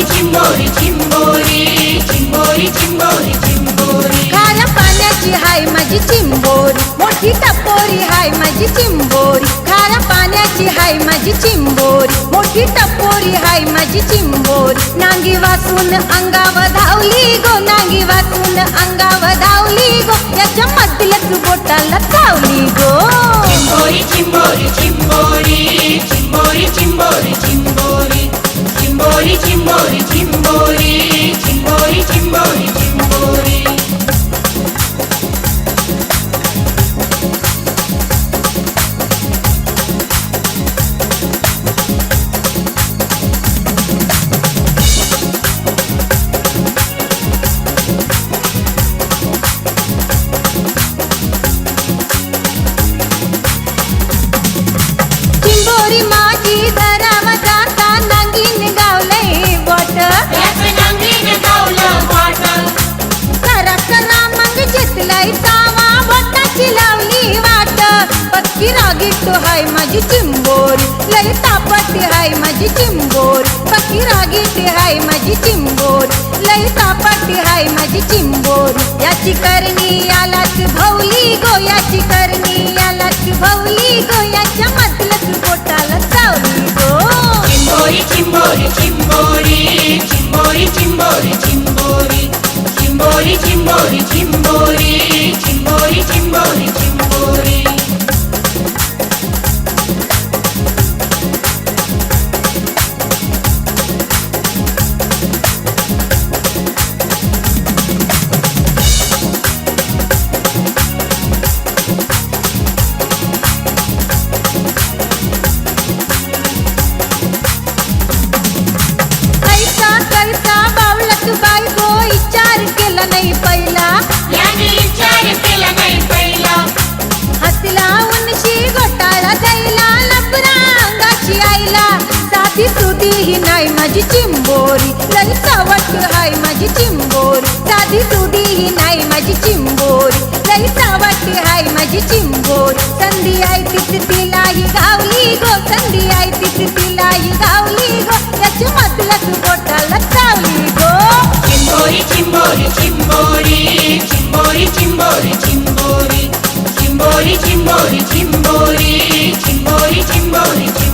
चिंबोरी चिंबोरी चिंबोरी चिंबोरी चिंबोरी खाऱ्या पाण्याची हाय माझी चिंबोरी मोठी टपोरी हाय माझी चिंबोरी खाऱ्या पाण्याची हाय माझी चिंबोरी मोठी टपोरी हाय माझी चिंबोरी नांगी वाचून अंगावर धावली गो नांगी वाचून अंगावर धावली गो याच्या मधल्याच बोटाला चावली गो चिंबोरी चिंबोरी चिंबोरी चिंबोरी चिंबोरी चिंबोरी चिंबोरी चिंबोरी चिंबोरी चिंबोरी चिंबोरी चिंबोरी चिंबोरी माझी धराव जाता नांगीन गावलंय बोट करा करा मग घेतलाय सावा बोटाची लावली वाट पक्की रागीट हाय माझी चिंबोरी लई तापट हाय माझी चिंबोरी पक्की रागीट हाय माझी चिंबोरी लई तापट हाय माझी चिंबोरी याची करणी यालाच भवली गो याची करणी यालाच भवली गो याच्या मधलच बोटाला चावली गो चिंबोरी चिंबोरी चिंबोरी चिंबोरी चिंबोरी चिंबोरी चिंबोरी चिंबोरी चिंबोरी चिंबोरी चिंबोरी चिंबोरी ऐसा कैसा बावलत बाई गो विचार केला नाही पहिला याने विचार केला नाही पहिला हसला उनशी घोटाळा जायला लपरा अंगाची आईला साधी सुधी ही नाही माझी चिंबोरी लई सावट हाय माझी चिंबोरी साधी सुधी ही नाही माझी चिंबोरी लई सावट हाय माझी चिंबोरी संधी आई तीच तिलाही गावली गो संधी आई तीच तिलाही गावली गो याच्या मधल्याच बोटाला चावली गो चिंबोरी चिंबोरी चिंबोरी चिंबोरी चिंबोरी चिंबोरी चिंबोरी चिंबोरी चिंबोरी चिंबोरी चिंबोरी चिंबोरी